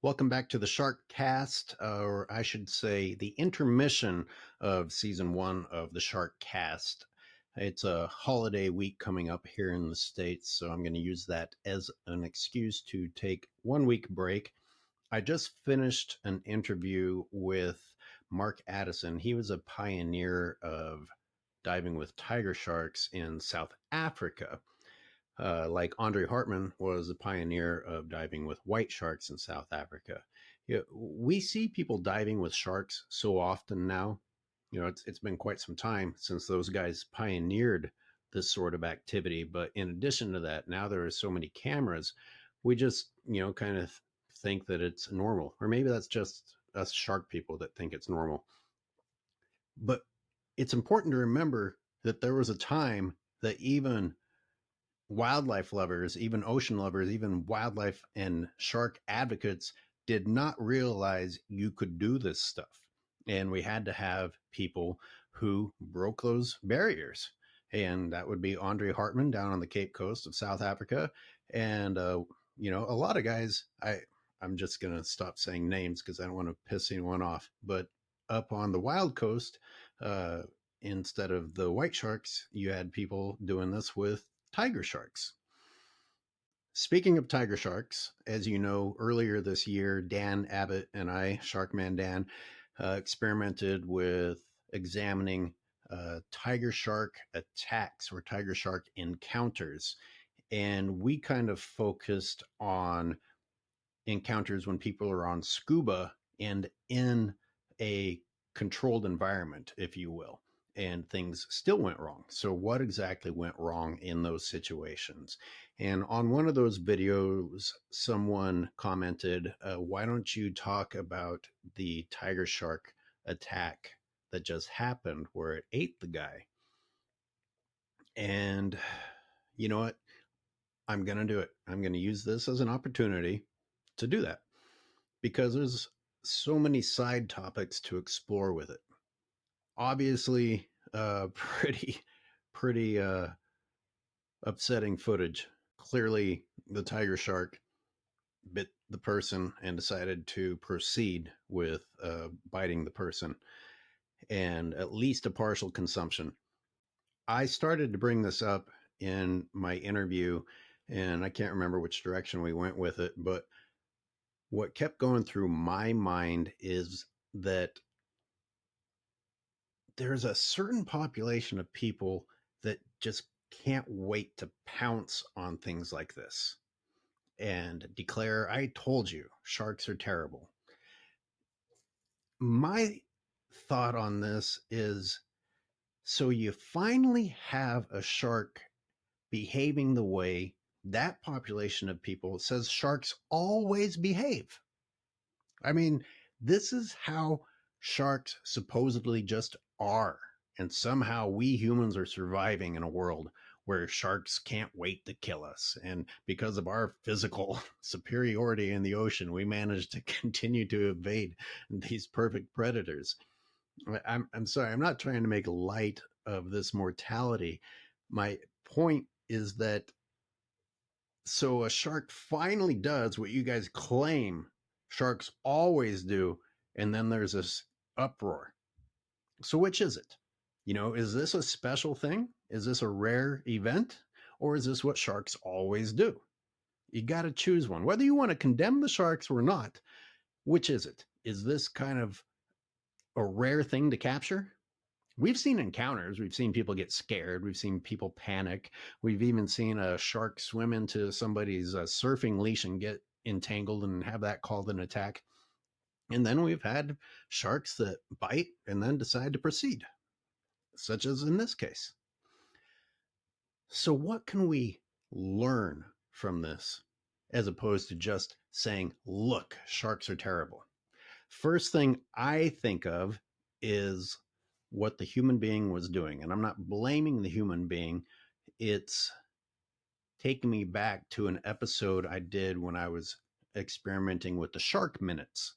Welcome back to the SharkCast, or I should say the intermission of season one of the SharkCast. It's a holiday week coming up here in the States, so I'm going to use that as an excuse to take 1 week break. I just finished an interview with Mark Addison. He was a pioneer of diving with tiger sharks in South Africa. Like Andre Hartman was a pioneer of diving with white sharks in South Africa. We see people diving with sharks so often now. It's been quite some time since those guys pioneered this sort of activity. But in addition to that, now there are so many cameras, we just kind of think that it's normal, or maybe that's just us shark people that think it's normal. But it's important to remember that there was a time that even wildlife lovers, even ocean lovers, even wildlife and shark advocates did not realize you could do this stuff. And we had to have people who broke those barriers. And that would be Andre Hartman down on the Cape Coast of South Africa. And, a lot of guys, I'm just going to stop saying names because I don't want to piss anyone off. But up on the wild coast, instead of the white sharks, you had people doing this with tiger sharks. Speaking of tiger sharks, as you know, earlier this year, Dan Abbott and I, Sharkman Dan, experimented with examining tiger shark attacks or tiger shark encounters. And we kind of focused on encounters when people are on scuba and in a controlled environment, if you will, and things still went wrong. So what exactly went wrong in those situations? And on one of those videos, someone commented, why don't you talk about the tiger shark attack that just happened where it ate the guy? And you know what? I'm going to do it. I'm going to use this as an opportunity to do that because there's so many side topics to explore with it. Obviously, pretty upsetting footage. Clearly, the tiger shark bit the person and decided to proceed with biting the person, and at least a partial consumption. I started to bring this up in my interview, and I can't remember which direction we went with it, but what kept going through my mind is that there's a certain population of people that just can't wait to pounce on things like this and declare, I told you, sharks are terrible. My thought on this is, so you finally have a shark behaving the way that population of people says sharks always behave. I mean, this is how sharks supposedly just are. And somehow we humans are surviving in a world where sharks can't wait to kill us. And because of our physical superiority in the ocean, we manage to continue to evade these perfect predators. I'm sorry, I'm not trying to make light of this mortality. My point is that so a shark finally does what you guys claim sharks always do, and then there's this uproar. So which is it? Is this a special thing? Is this a rare event? Or is this what sharks always do? You got to choose one. Whether you want to condemn the sharks or not, which is it? Is this kind of a rare thing to capture? We've seen encounters. We've seen people get scared. We've seen people panic. We've even seen a shark swim into somebody's surfing leash and get entangled and have that called an attack. And then we've had sharks that bite and then decide to proceed, such as in this case. So what can we learn from this as opposed to just saying, look, sharks are terrible? First thing I think of is what the human being was doing. And I'm not blaming the human being. It's taking me back to an episode I did when I was experimenting with the shark minutes,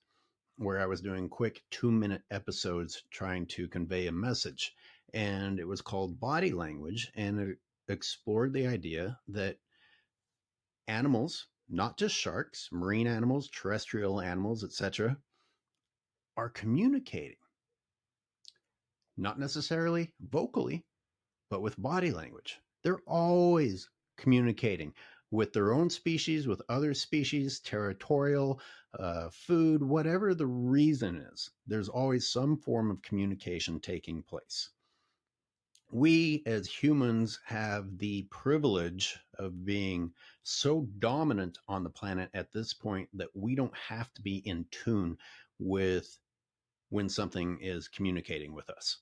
where I was doing quick 2-minute episodes trying to convey a message. And it was called Body Language. And it explored the idea that animals, not just sharks, marine animals, terrestrial animals, etc., are communicating, not necessarily vocally, but with body language. They're always communicating with their own species, with other species, territorial, food, whatever the reason is. There's always some form of communication taking place. We as humans have the privilege of being so dominant on the planet at this point that we don't have to be in tune with when something is communicating with us.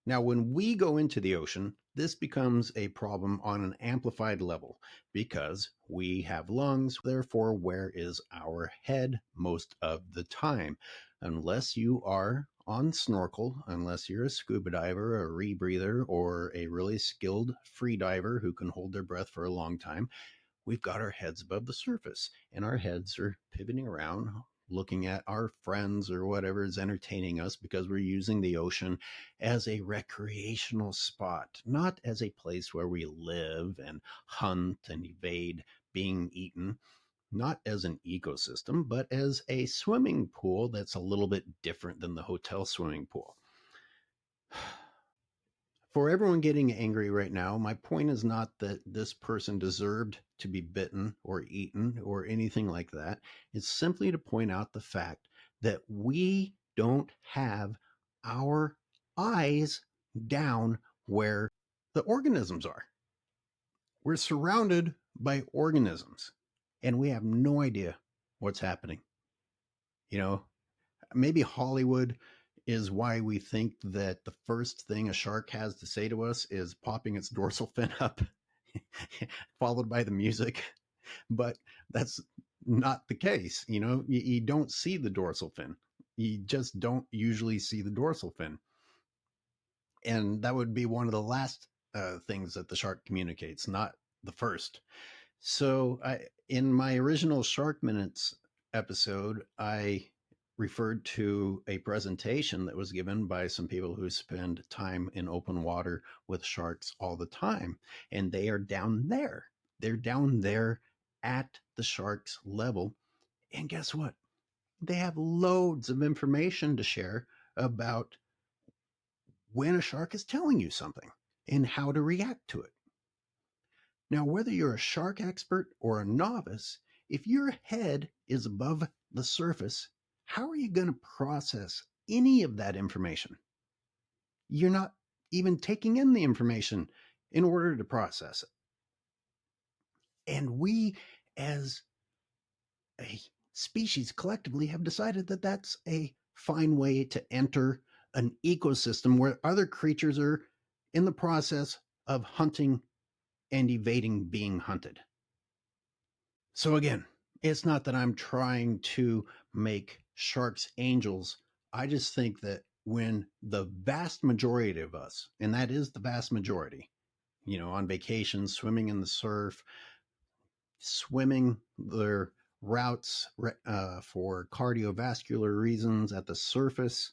Now, when we go into the ocean, this becomes a problem on an amplified level because we have lungs. Therefore, where is our head most of the time? Unless you are on snorkel, unless you're a scuba diver, a rebreather, or a really skilled free diver who can hold their breath for a long time, we've got our heads above the surface and our heads are pivoting around looking at our friends or whatever is entertaining us because we're using the ocean as a recreational spot, not as a place where we live and hunt and evade being eaten, not as an ecosystem, but as a swimming pool that's a little bit different than the hotel swimming pool. For everyone getting angry right now, my point is not that this person deserved to be bitten or eaten or anything like that. It's simply to point out the fact that we don't have our eyes down where the organisms are. We're surrounded by organisms and we have no idea what's happening. You know, maybe Hollywood is why we think that the first thing a shark has to say to us is popping its dorsal fin up, followed by the music. But that's not the case. You don't see the dorsal fin. You just don't usually see the dorsal fin. And that would be one of the last things that the shark communicates, not the first. So, in my original Shark Minutes episode, I referred to a presentation that was given by some people who spend time in open water with sharks all the time. And they are down there. They're down there at the shark's level. And guess what? They have loads of information to share about when a shark is telling you something and how to react to it. Now, whether you're a shark expert or a novice, if your head is above the surface, how are you going to process any of that information? You're not even taking in the information in order to process it. And we, as a species, collectively have decided that that's a fine way to enter an ecosystem where other creatures are in the process of hunting and evading being hunted. So again, it's not that I'm trying to make sharks angels. I just think that when the vast majority of us, and that is the vast majority, on vacation, swimming in the surf, swimming their routes for cardiovascular reasons at the surface,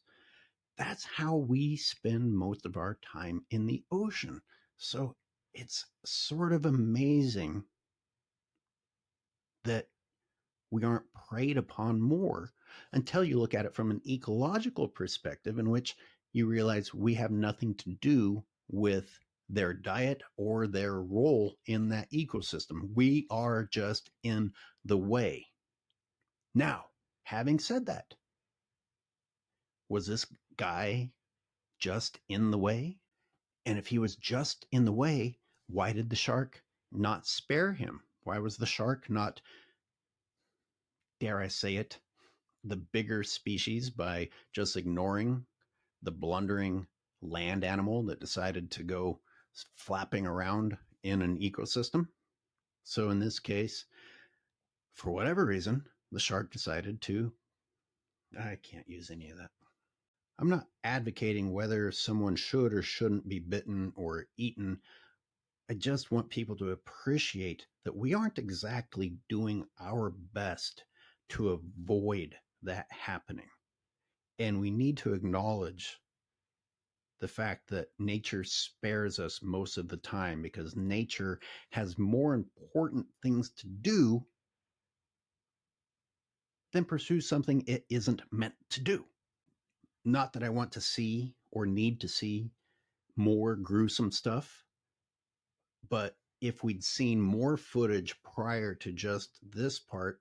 that's how we spend most of our time in the ocean. So it's sort of amazing that we aren't preyed upon more until you look at it from an ecological perspective, in which you realize we have nothing to do with their diet or their role in that ecosystem. We are just in the way. Now, having said that, was this guy just in the way? And if he was just in the way, why did the shark not spare him? Why was the shark not, dare I say it, the bigger species by just ignoring the blundering land animal that decided to go flapping around in an ecosystem? So in this case, for whatever reason, the shark decided to. I can't use any of that. I'm not advocating whether someone should or shouldn't be bitten or eaten. I just want people to appreciate that we aren't exactly doing our best to avoid that happening. And we need to acknowledge the fact that nature spares us most of the time because nature has more important things to do then pursues something it isn't meant to do. Not that I want to see or need to see more gruesome stuff, but if we'd seen more footage prior to just this part,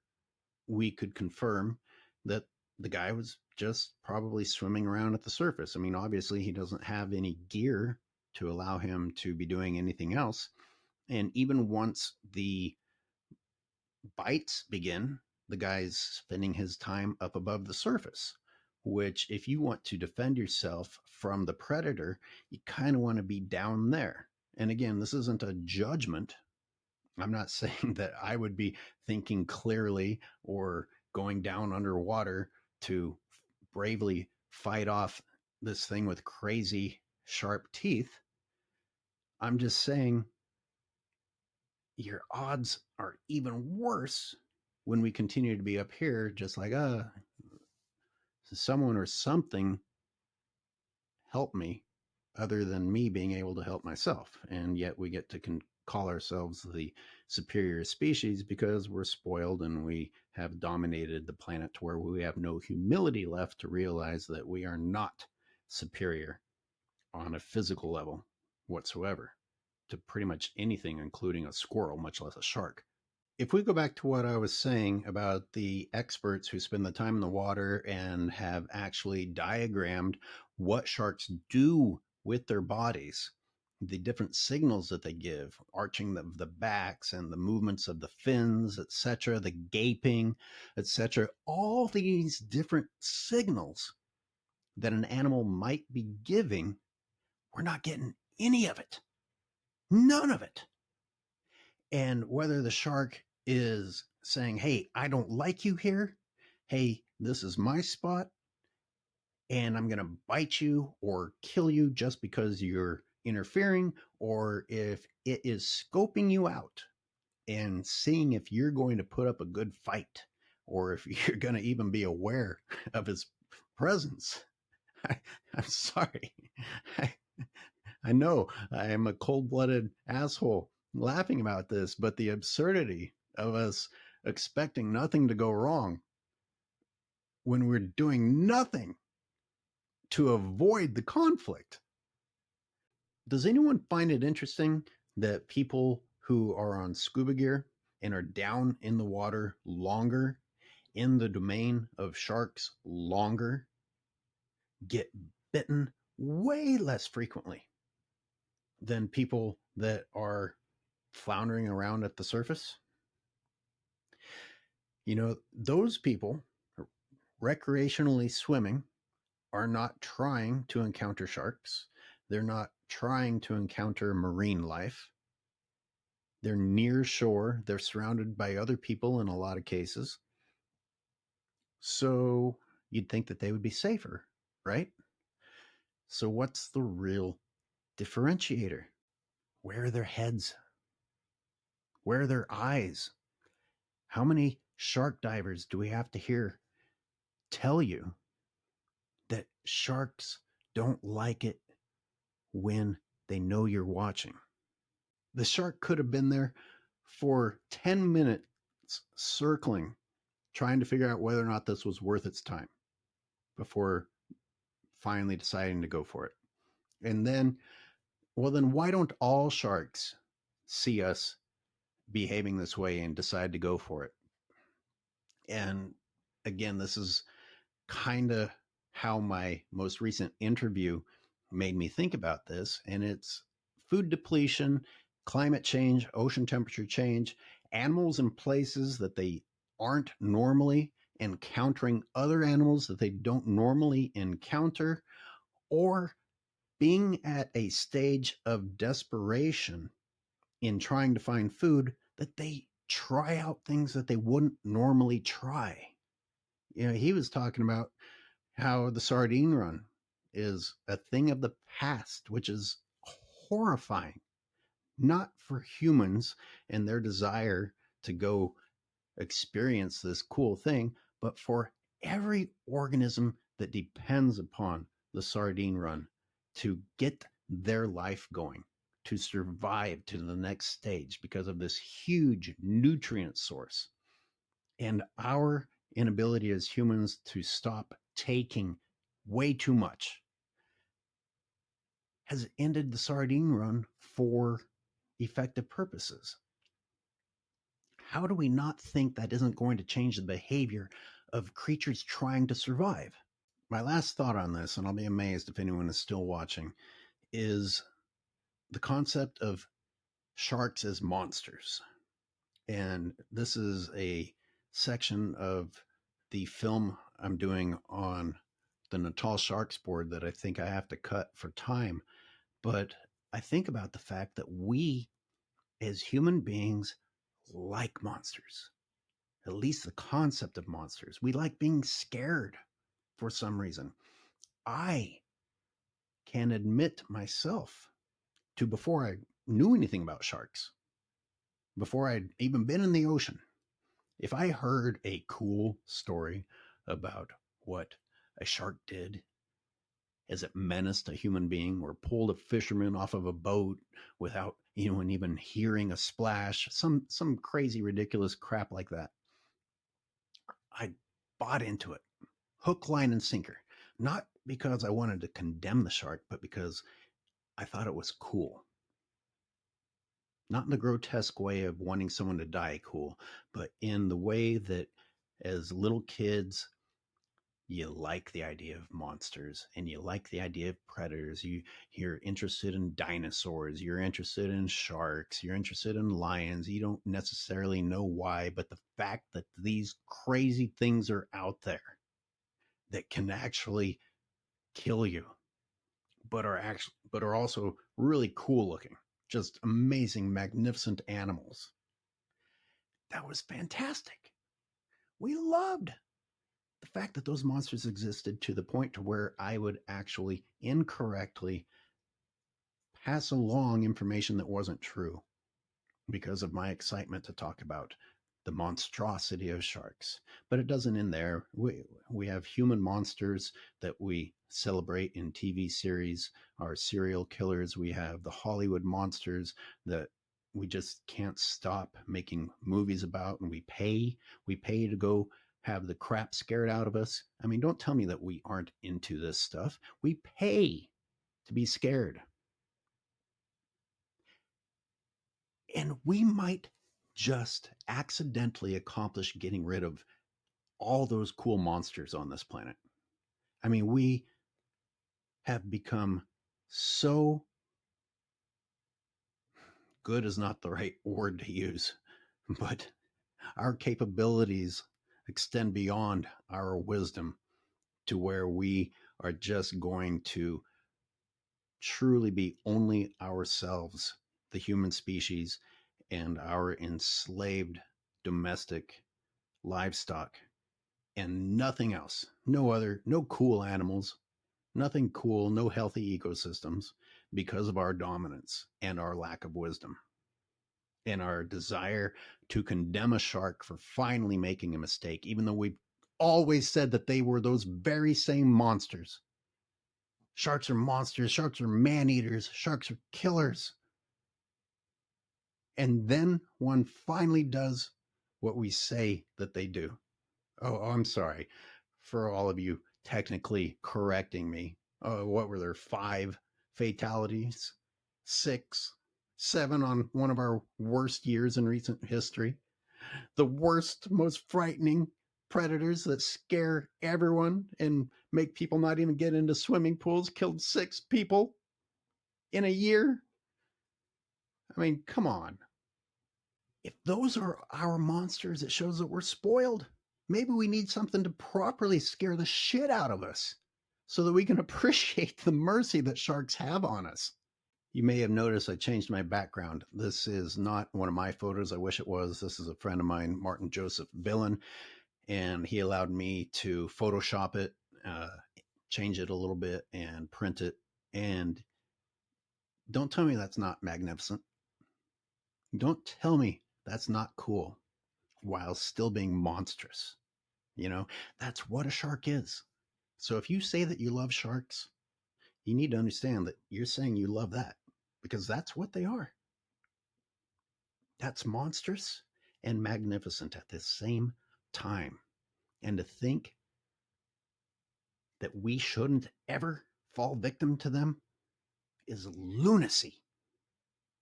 we could confirm that the guy was just probably swimming around at the surface. I mean, obviously, he doesn't have any gear to allow him to be doing anything else. And even once the bites begin, the guy's spending his time up above the surface, which, if you want to defend yourself from the predator, you kind of want to be down there. And again, this isn't a judgment. I'm not saying that I would be thinking clearly or going down underwater to bravely fight off this thing with crazy sharp teeth. I'm just saying your odds are even worse when we continue to be up here, just like, someone or something help me other than me being able to help myself. And yet we get to call ourselves the superior species because we're spoiled and we have dominated the planet to where we have no humility left to realize that we are not superior on a physical level whatsoever to pretty much anything, including a squirrel, much less a shark. If we go back to what I was saying about the experts who spend the time in the water and have actually diagrammed what sharks do with their bodies, the different signals that they give, arching the backs and the movements of the fins, etc., the gaping, etc., all these different signals that an animal might be giving, we're not getting any of it. None of it. And whether the shark is saying, hey, I don't like you here. Hey, this is my spot. And I'm going to bite you or kill you just because you're interfering. Or if it is scoping you out and seeing if you're going to put up a good fight or if you're going to even be aware of his presence. I'm sorry. I know I am a cold-blooded asshole laughing about this, but the absurdity of us expecting nothing to go wrong when we're doing nothing to avoid the conflict. Does anyone find it interesting that people who are on scuba gear and are down in the water longer, in the domain of sharks longer, get bitten way less frequently than people that are floundering around at the surface? You know, those people recreationally swimming are not trying to encounter sharks. They're not trying to encounter marine life. They're near shore. They're surrounded by other people in a lot of cases. So you'd think that they would be safer, right? So what's the real differentiator? Where are their heads? Where are their eyes? How many shark divers do we have to hear tell you that sharks don't like it when they know you're watching? The shark could have been there for 10 minutes circling, trying to figure out whether or not this was worth its time before finally deciding to go for it. And then, well, then why don't all sharks see us behaving this way and decide to go for it? And again, this is kind of how my most recent interview made me think about this. And it's food depletion, climate change, ocean temperature change, animals in places that they aren't normally encountering other animals that they don't normally encounter, or being at a stage of desperation in trying to find food that they try out things that they wouldn't normally try. You know, he was talking about how the sardine run is a thing of the past, which is horrifying, not for humans and their desire to go experience this cool thing, but for every organism that depends upon the sardine run to get their life going, to survive to the next stage because of this huge nutrient source. And our inability as humans to stop taking way too much has ended the sardine run for effective purposes. How do we not think that isn't going to change the behavior of creatures trying to survive? My last thought on this, and I'll be amazed if anyone is still watching, is the concept of sharks as monsters. And this is a section of the film I'm doing on the Natal Sharks board that I think I have to cut for time. But I think about the fact that we, as human beings, like monsters, at least the concept of monsters. We like being scared for some reason. I can admit myself to before I knew anything about sharks, before I'd even been in the ocean, if I heard a cool story about what a shark did as it menaced a human being or pulled a fisherman off of a boat without anyone even hearing a splash, some crazy ridiculous crap like that, I bought into it, hook, line, and sinker. Not because I wanted to condemn the shark, but because I thought it was cool. Not in the grotesque way of wanting someone to die cool, but in the way that as little kids, you like the idea of monsters and you like the idea of predators. You're interested in dinosaurs, you're interested in sharks, you're interested in lions. You don't necessarily know why, but the fact that these crazy things are out there that can actually kill you, but are also really cool looking, just amazing, magnificent animals. That was fantastic. We loved the fact that those monsters existed to the point to where I would actually incorrectly pass along information that wasn't true because of my excitement to talk about the monstrosity of sharks. But it doesn't end there. We have human monsters that we celebrate in TV series, our serial killers. We have the Hollywood monsters that we just can't stop making movies about, and we pay to go have the crap scared out of us. I mean, don't tell me that we aren't into this stuff. We pay to be scared. And we might just accidentally accomplish getting rid of all those cool monsters on this planet. I mean, we have become so good is not the right word to use, but our capabilities extend beyond our wisdom to where we are just going to truly be only ourselves, the human species, and our enslaved domestic livestock, and nothing else. No cool animals, nothing cool, no healthy ecosystems because of our dominance and our lack of wisdom and our desire to condemn a shark for finally making a mistake, even though we've always said that they were those very same monsters. Sharks are monsters, sharks are man eaters, sharks are killers. And then one finally does what we say that they do. Oh, I'm sorry for all of you technically correcting me. What were there? 5 fatalities? 6, 7 on one of our worst years in recent history. The worst, most frightening predators that scare everyone and make people not even get into swimming pools killed 6 people in a year. I mean, come on. If those are our monsters, it shows that we're spoiled. Maybe we need something to properly scare the shit out of us so that we can appreciate the mercy that sharks have on us. You may have noticed I changed my background. This is not one of my photos. I wish it was. This is a friend of mine, Martin Joseph Billen, and he allowed me to Photoshop it, change it a little bit, and print it. And don't tell me that's not magnificent. Don't tell me that's not cool while still being monstrous. You know, that's what a shark is. So if you say that you love sharks, you need to understand that you're saying you love that because that's what they are. That's monstrous and magnificent at the same time. And to think that we shouldn't ever fall victim to them is lunacy.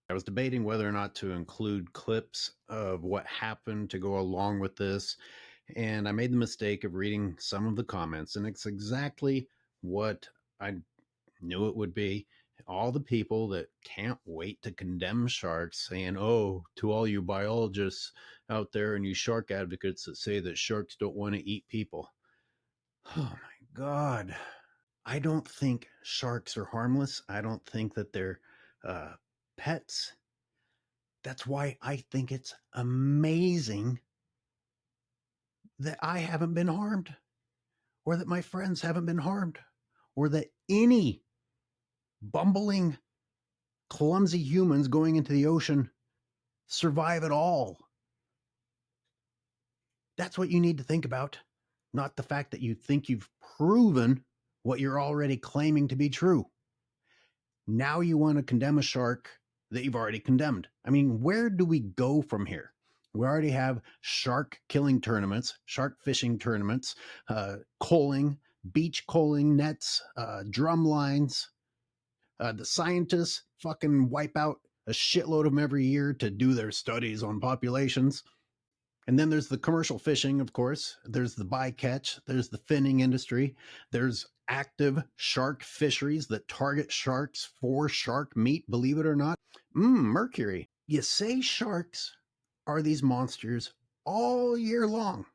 I was debating whether or not to include clips of what happened to go along with this, and I made the mistake of reading some of the comments, and it's exactly what I knew it would be. All the people that can't wait to condemn sharks, saying, oh, to all you biologists out there and you shark advocates that say that sharks don't want to eat people. Oh my God. I don't think sharks are harmless. I don't think that they're pets. That's why I think it's amazing that I haven't been harmed, or that my friends haven't been harmed, or that any bumbling, clumsy humans going into the ocean survive at all. That's what you need to think about, not the fact that you think you've proven what you're already claiming to be true. Now you want to condemn a shark that you've already condemned. I mean, where do we go from here? We already have shark killing tournaments, shark fishing tournaments, coaling, beach coaling nets, drum lines. The scientists fucking wipe out a shitload of them every year to do their studies on populations. And then there's the commercial fishing, of course. There's the bycatch. There's the finning industry. There's active shark fisheries that target sharks for shark meat, believe it or not. Mercury. You say sharks are these monsters all year long,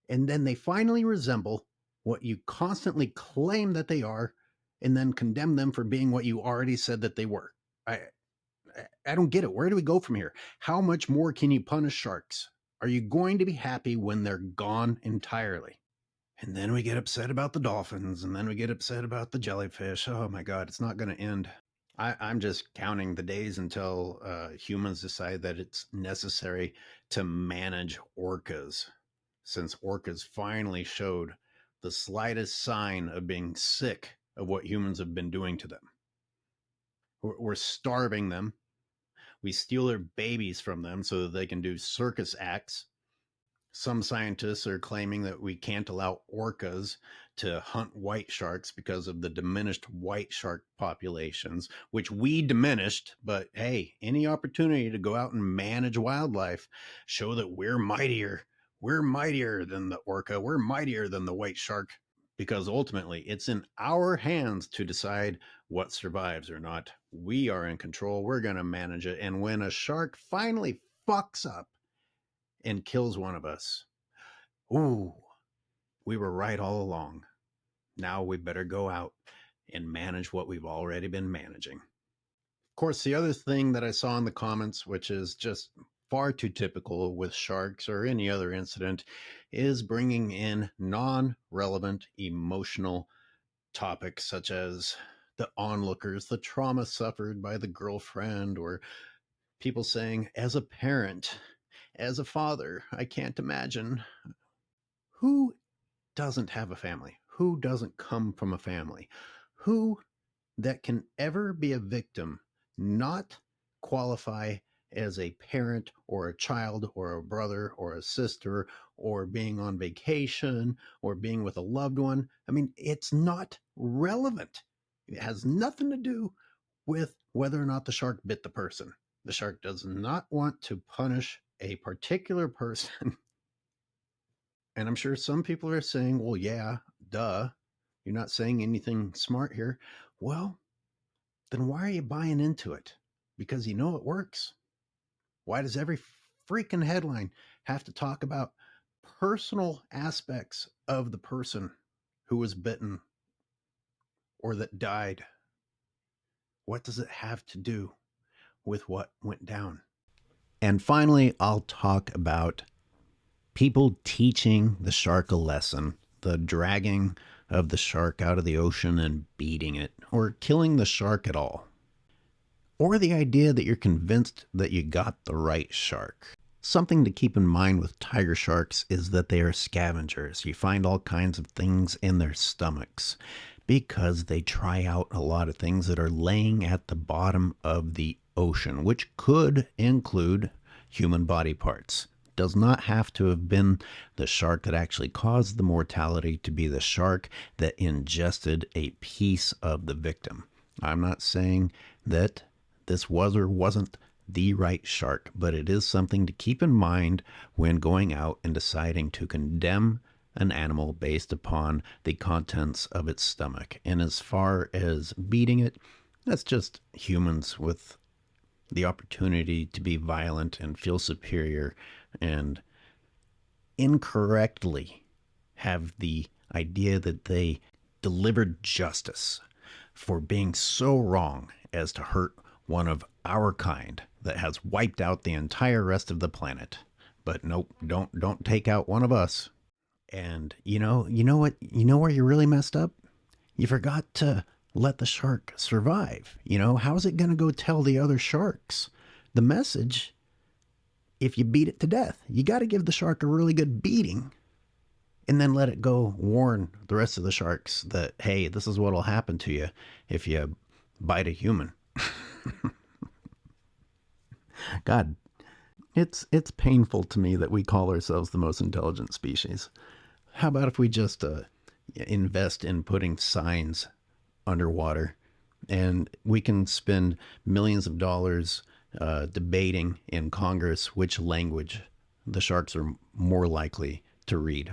and then they finally resemble what you constantly claim that they are, and then condemn them for being what you already said that they were. I don't get it. Where do we go from here? How much more can you punish sharks? Are you going to be happy when they're gone entirely? And then we get upset about the dolphins, and then we get upset about the jellyfish. Oh my God, it's not going to end. I'm just counting the days until humans decide that it's necessary to manage orcas, since orcas finally showed the slightest sign of being sick of what humans have been doing to them. We're starving them. We steal their babies from them so that they can do circus acts. Some scientists are claiming that we can't allow orcas to hunt white sharks because of the diminished white shark populations, which we diminished. But hey, any opportunity to go out and manage wildlife, show that we're mightier. We're mightier than the orca. We're mightier than the white shark, because ultimately it's in our hands to decide what survives or not. We are in control. We're going to manage it. And when a shark finally fucks up and kills one of us, ooh, we were right all along. Now we better go out and manage what we've already been managing. Of course, the other thing that I saw in the comments, which is just far too typical with sharks or any other incident, is bringing in non-relevant emotional topics such as the onlookers, the trauma suffered by the girlfriend, or people saying, as a parent, as a father, I can't imagine. Who doesn't have a family? Who doesn't come from a family? Who that can ever be a victim not qualify as a parent or a child or a brother or a sister, or being on vacation or being with a loved one? I mean, it's not relevant. It has nothing to do with whether or not the shark bit the person. The shark does not want to punish a particular person. And I'm sure some people are saying, well, yeah, duh, you're not saying anything smart here. Well, then why are you buying into it? Because you know it works. Why does every freaking headline have to talk about personal aspects of the person who was bitten or that died? What does it have to do with what went down? And finally, I'll talk about people teaching the shark a lesson, the dragging of the shark out of the ocean and beating it, or killing the shark at all. Or the idea that you're convinced that you got the right shark. Something to keep in mind with tiger sharks is that they are scavengers. You find all kinds of things in their stomachs because they try out a lot of things that are laying at the bottom of the ocean, which could include human body parts. does not have to have been the shark that actually caused the mortality to be the shark that ingested a piece of the victim. I'm not saying that this was or wasn't the right shark, but it is something to keep in mind when going out and deciding to condemn an animal based upon the contents of its stomach. And as far as beating it, that's just humans with the opportunity to be violent and feel superior and incorrectly have the idea that they delivered justice for being so wrong as to hurt one of our kind that has wiped out the entire rest of the planet. But nope, don't take out one of us. And you know what? You know where you really messed up? You forgot to let the shark survive. How's it going to go tell the other sharks the message if you beat it to death? You got to give the shark a really good beating and then let it go warn the rest of the sharks that, hey, this is what will happen to you if you bite a human. God, it's painful to me that we call ourselves the most intelligent species. How about if we just invest in putting signs underwater, and we can spend millions of dollars debating in Congress which language the sharks are more likely to read?